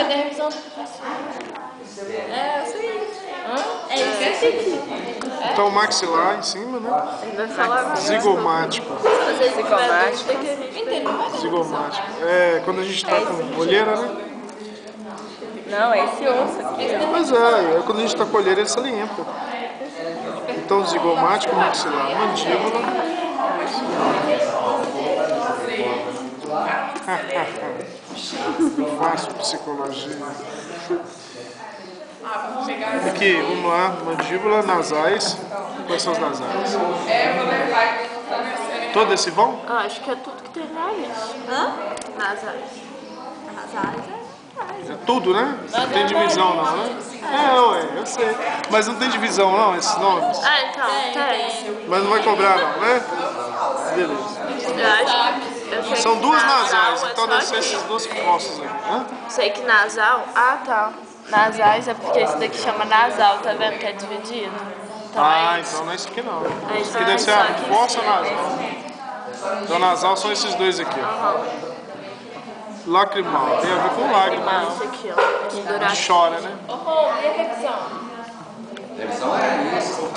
cadê a revisão do professor? É, isso aí. É isso aqui. Então, maxilar em cima, né? Vai falar Zigomático. Zigomático. É quando a gente tá com olheira, né? Não, é esse osso aqui. Mas é quando a gente tá com olheira, ele se limpa. Então, zigomático, maxilar, mandíbula. Eu faço psicologia. Aqui, vamos lá, mandíbula, nasais. Quais são os nasais? Todo esse vão? Acho que é tudo que tem nariz. Nasais. É tudo, né? Não tem divisão não, né? Ué, eu sei. Mas não tem divisão não, esses nomes? Então, tem. Mas não vai cobrar não, né? Beleza. Eu sei São que duas nasal nasais, é então só deve ser aqui. esses dois fossos aqui, né? Sei que nasal... tá. Nasais é porque esse daqui chama nasal, tá vendo que é dividido? Então Então não é isso aqui não. É Isso aqui deve ser a fossa nasal. Então nasal são esses dois aqui, ó. Lacrimal, tem a ver com lágrima. Esse aqui, ó. Que chora, né? E a revisão? Revisão é isso.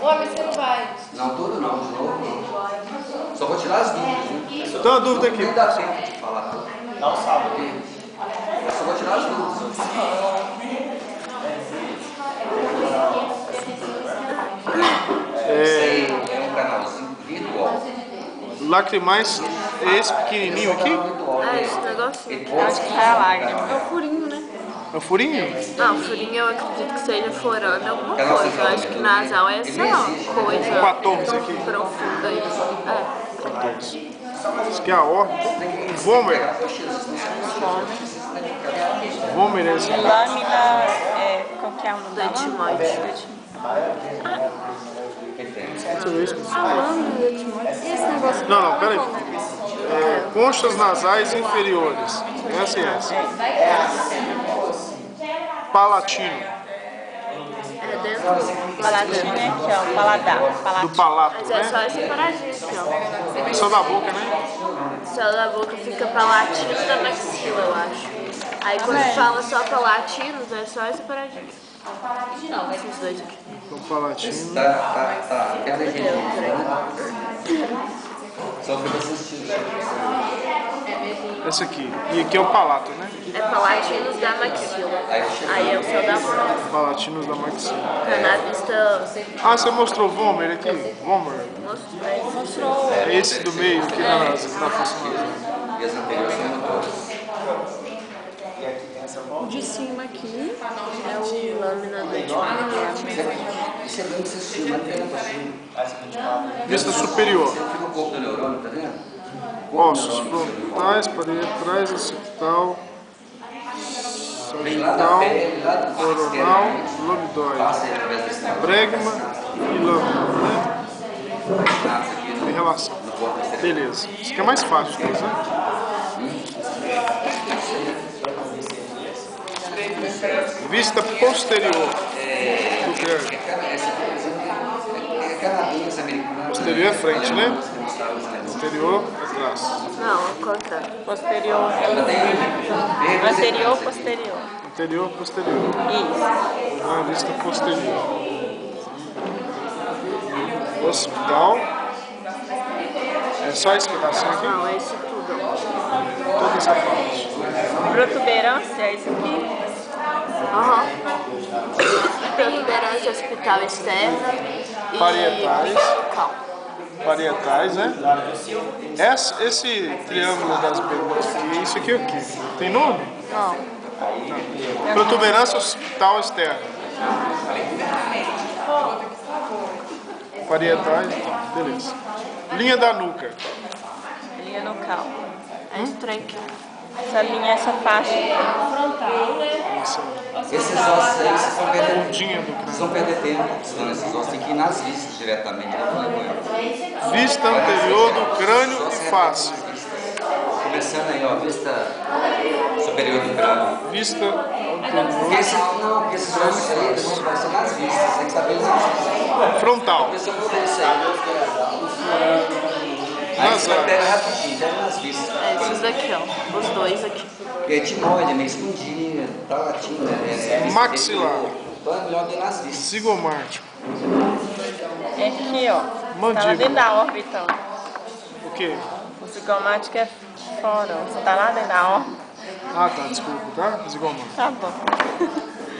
Mas você não vai. Não, tudo não, de novo não. Só vou tirar as dúvidas, né? Então a dúvida aqui. Nem dá tempo de falar tudo. Não sabe. Eu só vou tirar as dúvidas. É um canalzinho virtual. Lacrimais é esse pequenininho aqui? esse negocinho. Acho que é a lágrima. É o furinho, né? É o furinho? Não, furinho eu acredito que seja forando alguma coisa. Eu acho que nasal é essa coisa 14 aqui. profunda aí. 14. Isso aqui é a horta. Vômer. Vômer é esse. Lâmina, qual que é o nome da etimoide? Deixa eu ver isso. Lâmina de etimoide. Esse negócio. Não, peraí. Conchas nasais inferiores. Essa e essa. Palatino. Dentro do paladar, né? Aqui, ó, paladar. Do palato, Mas né? é só essa paradinha aqui, ó. Só da boca, né? Só da boca fica palatino da maxila, eu acho. Aí quando fala só palatinos, é só essa paradinha. Esses dois aqui. Então, palatino. Tá. Quer dizer, só foi assistido. Esse aqui. E aqui é o palato, né? É palatinos da maxila. Aí é o céu da boca. Palatinos da maxila. Canavista Você mostrou o Vômer aqui? Vômer. mostrou. É esse do meio aqui na fossa nasal. E as anteriores são motores. O de cima aqui é o lâmina do etimoide. Isso é bem que você assistiu, mas tem Vista superior. Fica o corpo do neurônio, tá vendo? Ossos frontais, parietais, occipital, sagital, coronal, lobidóide, bregma e lâmina, né? Tem relação. Beleza. Isso aqui é mais fácil, né? Vista posterior do crânio. Posterior é frente, né? Posterior é trás. Não, ao contrário. Posterior. Anterior, posterior. Anterior, posterior. Isso. Vista posterior. Hospital. É só esse pedacinho aqui? Não, é isso tudo. Toda essa parte. Protuberância é isso aqui. Protuberância hospital externa e Parietais. bucal. Parietais, né? Esse triângulo das Bermudas aqui, isso aqui é o quê? Tem nome? Não. Protuberância hospital externa. Parietais, beleza. Linha da nuca. Linha nucal. É esse trem aqui. Essa linha, essa faixa. Esses ossos aí, vocês vão perder tempo. Ondinha do Vocês vão perder tempo estudando esses ossos. Tem que ir nas vistas diretamente. Vista anterior do crânio e face. Começando aí, ó, vista superior do crânio. Vista Porque anterior. esses ossos aí, eles vão ser nas vistas. Tem que saber os ossos. Frontal. Se eu for ver isso aí, Pega rapidinho, pega nas vistas. Esses aqui, ó. Os dois aqui. Porque é etimoide, é meio escondidinho, tá latindo, né? Maxilar. Então é melhor ver nas vistas. Zigomático. Aqui, ó. Tá lá Mandíbula. dentro da órbita, ó. O quê? O zigomático é fora, ó. Você tá lá dentro da órbita. Ah, tá, desculpa, tá? Zigomático. Tá bom.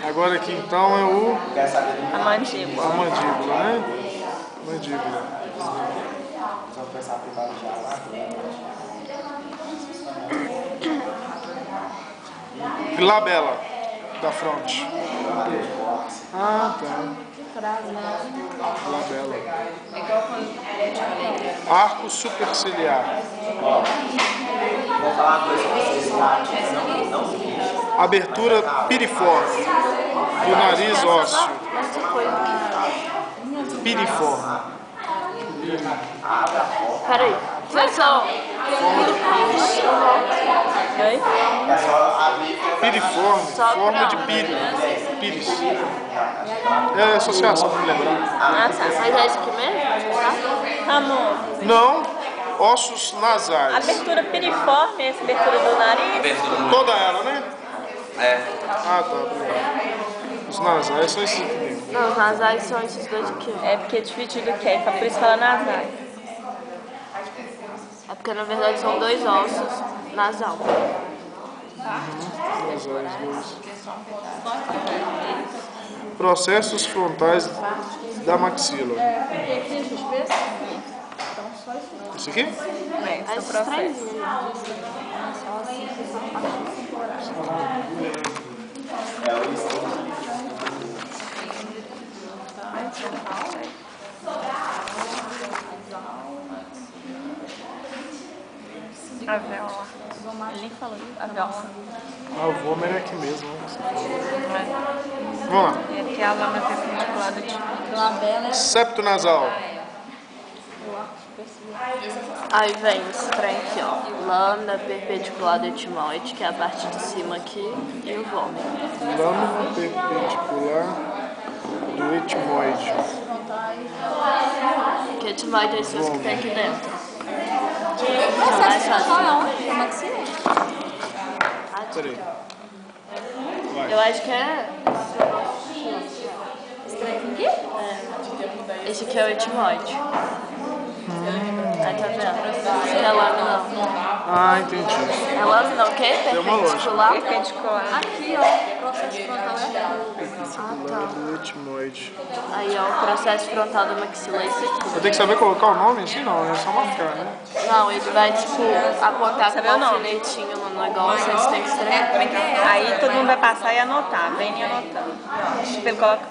Agora aqui então é o... A mandíbula. a mandíbula, né? Mandíbula. Glabela da fronte. Ah, tá. Glabela. Arco superciliar. Vou falar uma coisa pra vocês. Abertura piriforme. Do nariz ósseo. Essa coisa aqui. Piriforme. Peraí. Foi só. Oi? Piriforme. Só Forma pra- de píris. Píris. É associação, não lembro. Ah, tá. Mas é isso aqui mesmo? Amor, Não. Ossos nasais. abertura piriforme, essa abertura do nariz. Toda ela, né? É. Ah, tá. Obrigado. Os nasais são esses aqui mesmo. Não, os nasais são esses dois aqui, ó. É porque é dividido aqui, aí por isso fala nasais. É porque na verdade são dois ossos nasal. Nasais, dois. Processos frontais da maxila. Esse aqui? É, É esse esses processo. três. A vela. Ele nem falou a vela. Ah, o vômer é aqui mesmo. Né? Mas Vamos lá. é que a lâmina perpendicular do tipo. Septo nasal. Aí vem esse trem aqui, ó. Lâmina perpendicular do etimoide, que é a parte de cima aqui, e o vômer. Lâmina perpendicular do etimoide. Que etimoide é esse que tem aqui dentro. Então, mais fácil. Peraí. Eu acho que é. Esse aqui é o etimoide. Aí tá vendo? Esse aqui é a lâmina. Ah, entendi. É lâmina o quê? Tem uma lógica. Perpendicular? Perpendicular. Aqui, ó. Processo frontal é. Ah, tá. Do etimoide. Aí, ó, o processo frontal da maxila é esse aqui. Eu tenho que saber colocar o nome assim? Não, é só marcar, né? Não, ele vai, tipo, apontar Saber com o um nome. alfinetinho no negócio, aí você tem que escrever. Aí todo mundo vai passar e anotar. Vem e anotando. Ele coloca.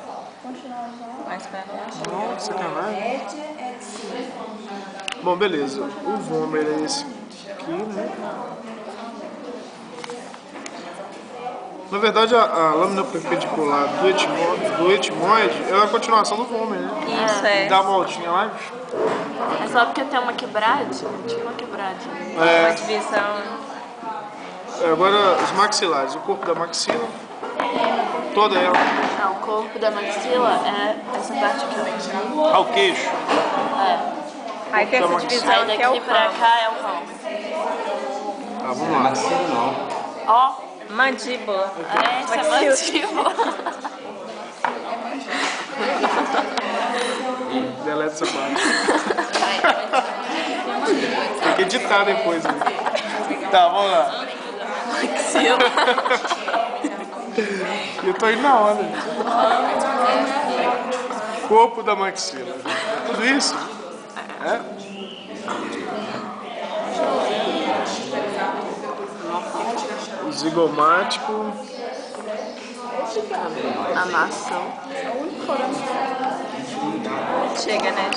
Mais pra anotar. Não, sacanagem. Bom, beleza. O vômer é esse aqui, né? Na verdade, a lâmina perpendicular do etimoide é a continuação do vômer, né? Isso é. Dá uma voltinha lá. É só porque tem uma quebradinha, tinha uma quebradinha. Uma É, divisão. agora, os maxilares. O corpo da maxila. Toda ela. Não, o corpo da maxila é essa parte aqui. Ao queixo. Aí tem essa divisão Aí que é o daqui pra ramo. cá é o ramo. Tá, vamos lá. Maxila não. Ó, Mandíbula. essa é a mandíbula. Deleta essa parte. Tem que editar depois. Né? Tá, vamos lá. Maxila. Eu tô indo na onda. Corpo da maxila. Tudo isso? É? O zigomático. A maçã. Chega, né?